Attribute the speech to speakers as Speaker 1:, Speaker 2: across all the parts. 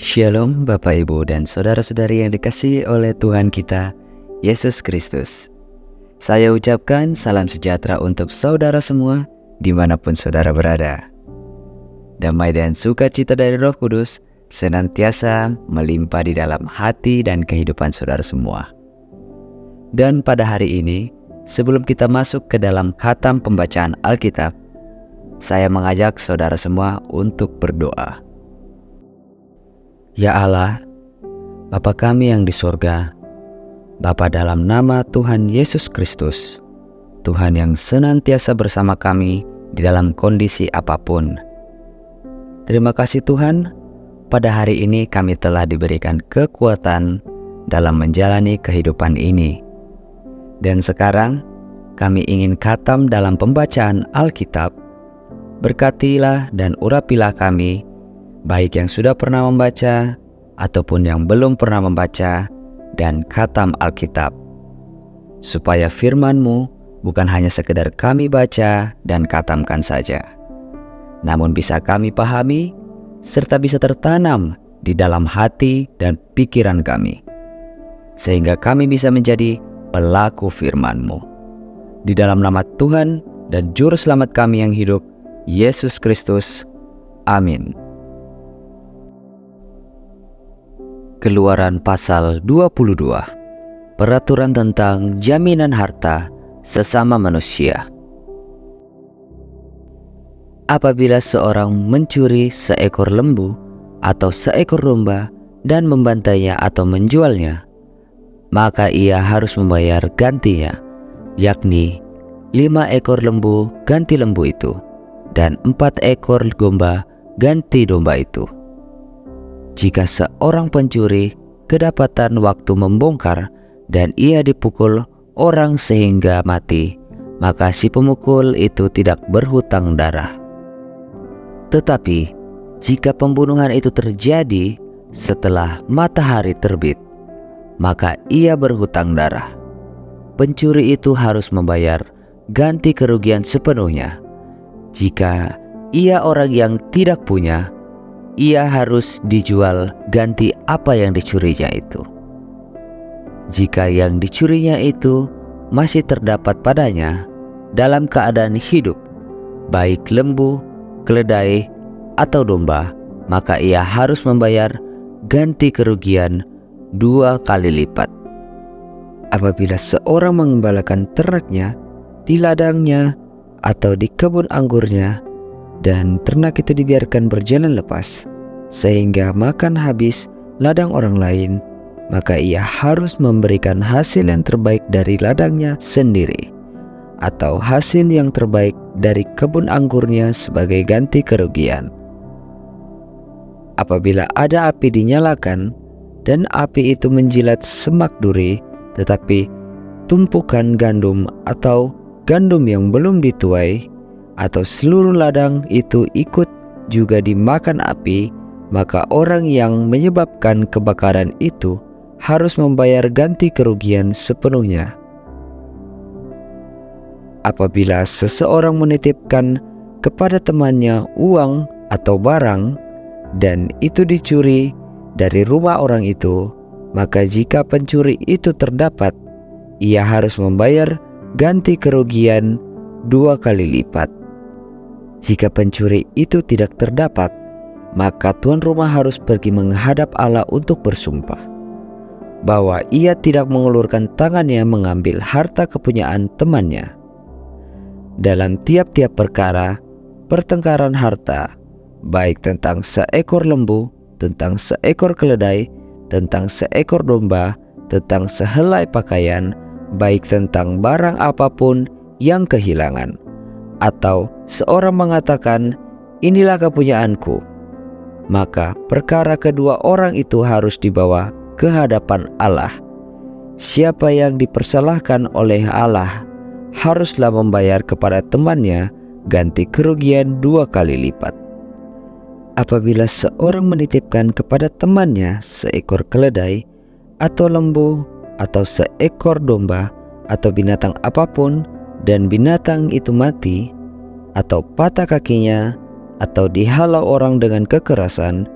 Speaker 1: Shalom Bapak Ibu dan Saudara-saudari yang dikasihi oleh Tuhan kita, Yesus Kristus. Saya ucapkan salam sejahtera untuk saudara semua dimanapun saudara berada. Damai dan sukacita dari Roh Kudus senantiasa melimpah di dalam hati dan kehidupan saudara semua. Dan pada hari ini, sebelum kita masuk ke dalam khatam pembacaan Alkitab, saya mengajak saudara semua untuk berdoa. Ya Allah, Bapa kami yang di sorga, Bapa dalam nama Tuhan Yesus Kristus, Tuhan yang senantiasa bersama kami di dalam kondisi apapun. Terima kasih Tuhan, pada hari ini kami telah diberikan kekuatan dalam menjalani kehidupan ini. Dan sekarang kami ingin khatam dalam pembacaan Alkitab. Berkatilah dan urapilah kami, baik yang sudah pernah membaca ataupun yang belum pernah membaca dan khatam Alkitab, supaya firman-Mu bukan hanya sekedar kami baca dan khatamkan saja, namun bisa kami pahami serta bisa tertanam di dalam hati dan pikiran kami, sehingga kami bisa menjadi pelaku firman-Mu. Di dalam nama Tuhan dan Juru Selamat kami yang hidup, Yesus Kristus. Amin. Keluaran pasal 22, peraturan tentang jaminan harta sesama manusia. Apabila seorang mencuri seekor lembu atau seekor domba dan membantainya atau menjualnya, maka ia harus membayar gantinya, yakni 5 ekor lembu ganti lembu itu, dan 4 ekor domba ganti domba itu. Jika seorang pencuri kedapatan waktu membongkar dan ia dipukul orang sehingga mati, maka si pemukul itu tidak berhutang darah. Tetapi jika pembunuhan itu terjadi setelah matahari terbit, maka ia berhutang darah. Pencuri itu harus membayar ganti kerugian sepenuhnya. Jika ia orang yang tidak punya, ia harus dijual ganti apa yang dicurinya itu. Jika yang dicurinya itu masih terdapat padanya dalam keadaan hidup, baik lembu, keledai, atau domba, maka ia harus membayar ganti kerugian 2 kali lipat. Apabila seorang mengembalakan ternaknya di ladangnya atau di kebun anggurnya, dan ternak itu dibiarkan berjalan lepas sehingga makan habis ladang orang lain, maka ia harus memberikan hasil yang terbaik dari ladangnya sendiri atau hasil yang terbaik dari kebun anggurnya sebagai ganti kerugian. Apabila ada api dinyalakan dan api itu menjilat semak duri, tetapi tumpukan gandum atau gandum yang belum dituai, atau seluruh ladang itu ikut juga dimakan api, maka orang yang menyebabkan kebakaran itu harus membayar ganti kerugian sepenuhnya. Apabila seseorang menitipkan kepada temannya uang atau barang, dan itu dicuri dari rumah orang itu, maka jika pencuri itu terdapat, ia harus membayar ganti kerugian 2 kali lipat. Jika pencuri itu tidak terdapat, maka tuan rumah harus pergi menghadap Allah untuk bersumpah bahwa ia tidak mengulurkan tangannya mengambil harta kepunyaan temannya. Dalam tiap-tiap perkara pertengkaran harta, baik tentang seekor lembu, tentang seekor keledai, tentang seekor domba, tentang sehelai pakaian, baik tentang barang apapun yang kehilangan, atau seorang mengatakan, inilah kepunyaanku, maka perkara kedua orang itu harus dibawa ke hadapan Allah. Siapa yang dipersalahkan oleh Allah haruslah membayar kepada temannya ganti kerugian 2 kali lipat. Apabila seorang menitipkan kepada temannya seekor keledai atau lembu atau seekor domba atau binatang apapun, dan binatang itu mati, atau patah kakinya, atau dihalau orang dengan kekerasan,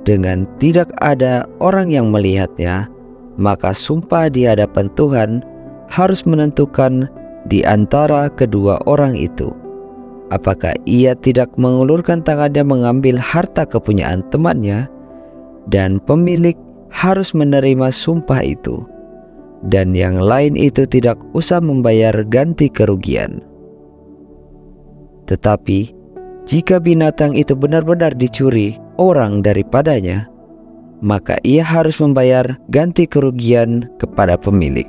Speaker 1: dengan tidak ada orang yang melihatnya, maka sumpah di hadapan Tuhan harus menentukan di antara kedua orang itu, apakah ia tidak mengulurkan tangannya mengambil harta kepunyaan temannya, dan pemilik harus menerima sumpah itu, dan yang lain itu tidak usah membayar ganti kerugian. Tetapi jika binatang itu benar-benar dicuri orang daripadanya, maka ia harus membayar ganti kerugian kepada pemilik.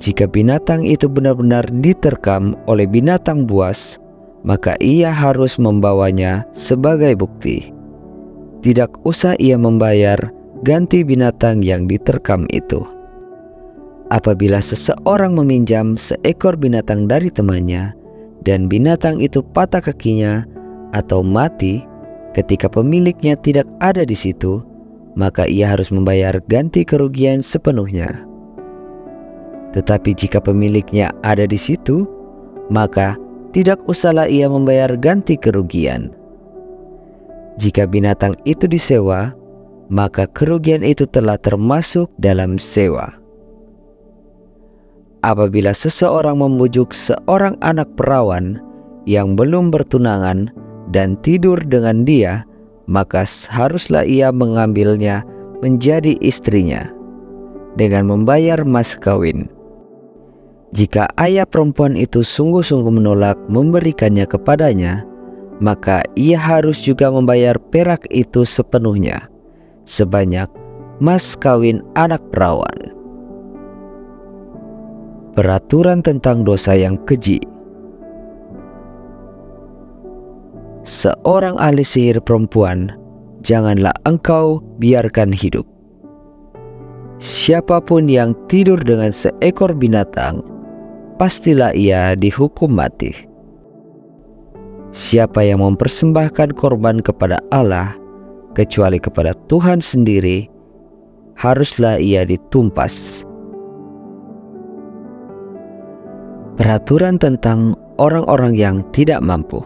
Speaker 1: Jika binatang itu benar-benar diterkam oleh binatang buas, maka ia harus membawanya sebagai bukti. Tidak usah ia membayar ganti binatang yang diterkam itu. Apabila seseorang meminjam seekor binatang dari temannya, dan binatang itu patah kakinya atau mati ketika pemiliknya tidak ada di situ, maka ia harus membayar ganti kerugian sepenuhnya. Tetapi jika pemiliknya ada di situ, maka tidak usahlah ia membayar ganti kerugian. Jika binatang itu disewa, maka kerugian itu telah termasuk dalam sewa. Apabila seseorang membujuk seorang anak perawan yang belum bertunangan dan tidur dengan dia, maka haruslah ia mengambilnya menjadi istrinya dengan membayar mas kawin. Jika ayah perempuan itu sungguh-sungguh menolak memberikannya kepadanya, maka ia harus juga membayar perak itu sepenuhnya, sebanyak mas kawin anak perawan. Peraturan tentang dosa yang keji. Seorang ahli sihir perempuan janganlah engkau biarkan hidup. Siapapun yang tidur dengan seekor binatang, pastilah ia dihukum mati. Siapa yang mempersembahkan korban kepada Allah kecuali kepada Tuhan sendiri, haruslah ia ditumpas. Peraturan tentang orang-orang yang tidak mampu.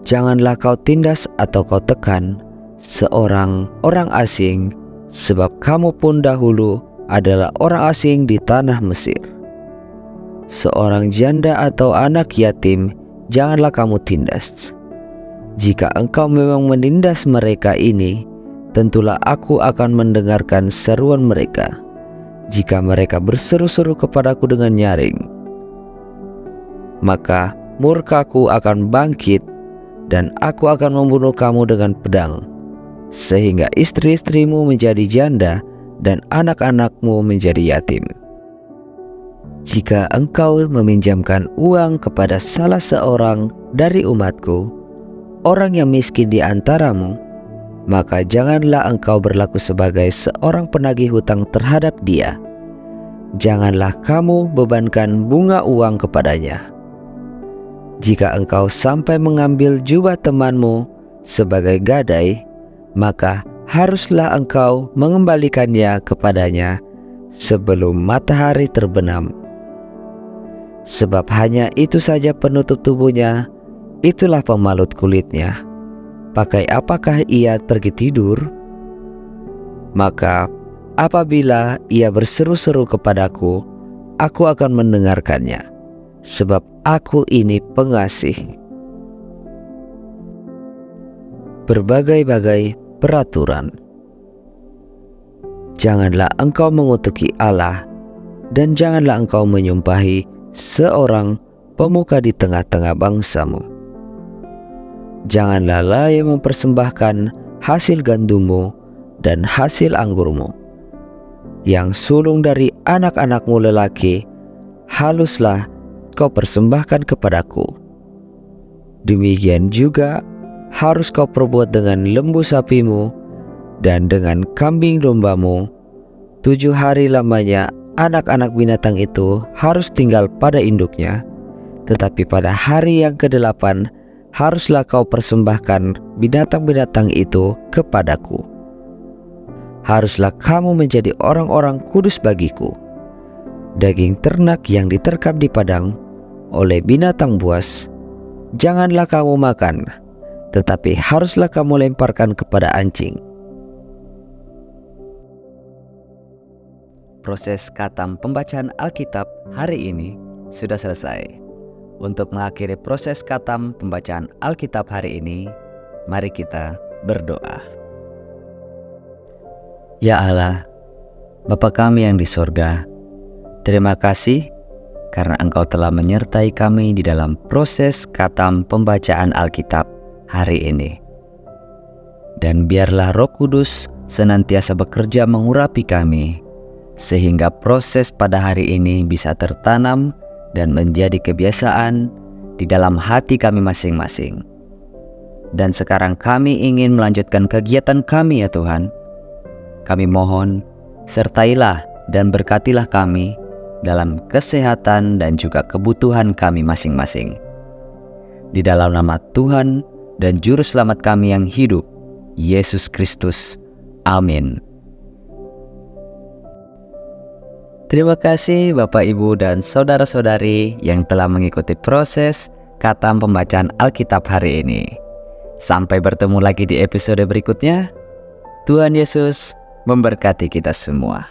Speaker 1: Janganlah kau tindas atau kau tekan seorang orang asing, sebab kamu pun dahulu adalah orang asing di tanah Mesir. Seorang janda atau anak yatim janganlah kamu tindas. Jika engkau memang menindas mereka ini, tentulah aku akan mendengarkan seruan mereka. Jika mereka berseru-seru kepadaku dengan nyaring, maka murkaku akan bangkit dan aku akan membunuh kamu dengan pedang, sehingga istri-istrimu menjadi janda dan anak-anakmu menjadi yatim. Jika engkau meminjamkan uang kepada salah seorang dari umatku, orang yang miskin di antaramu, maka janganlah engkau berlaku sebagai seorang penagih hutang terhadap dia. Janganlah kamu bebankan bunga uang kepadanya. Jika engkau sampai mengambil jubah temanmu sebagai gadai, maka haruslah engkau mengembalikannya kepadanya sebelum matahari terbenam. Sebab hanya itu saja penutup tubuhnya, itulah pemalut kulitnya. Pakai apakah ia pergi tidur? Maka apabila ia berseru-seru kepadaku, aku akan mendengarkannya, sebab aku ini pengasih. Berbagai-bagai peraturan. Janganlah engkau mengutuki Allah, dan janganlah engkau menyumpahi seorang pemuka di tengah-tengah bangsamu. Janganlah lalai mempersembahkan hasil gandummu dan hasil anggurmu. Yang sulung dari anak-anakmu lelaki, haluslah kau persembahkan kepadaku. Demikian juga harus kau perbuat dengan lembu sapimu dan dengan kambing dombamu. 7 hari lamanya anak-anak binatang itu harus tinggal pada induknya, tetapi pada hari yang ke-8 haruslah kau persembahkan binatang-binatang itu kepadaku. Haruslah kamu menjadi orang-orang kudus bagiku. Daging ternak yang diterkam di padang oleh binatang buas janganlah kamu makan, tetapi haruslah kamu lemparkan kepada anjing. Proses khatam pembacaan Alkitab hari ini sudah selesai. Untuk mengakhiri proses khatam pembacaan Alkitab hari ini, mari kita berdoa. Ya Allah, Bapa kami yang di sorga, terima kasih karena Engkau telah menyertai kami di dalam proses khatam pembacaan Alkitab hari ini. Dan biarlah Roh Kudus senantiasa bekerja mengurapi kami, sehingga proses pada hari ini bisa tertanam dan menjadi kebiasaan di dalam hati kami masing-masing. Dan sekarang kami ingin melanjutkan kegiatan kami ya Tuhan. Kami mohon, sertailah dan berkatilah kami dalam kesehatan dan juga kebutuhan kami masing-masing. Di dalam nama Tuhan dan Juru Selamat kami yang hidup, Yesus Kristus. Amin. Terima kasih Bapak, Ibu, dan saudara-saudari yang telah mengikuti proses khatam pembacaan Alkitab hari ini. Sampai bertemu lagi di episode berikutnya. Tuhan Yesus memberkati kita semua.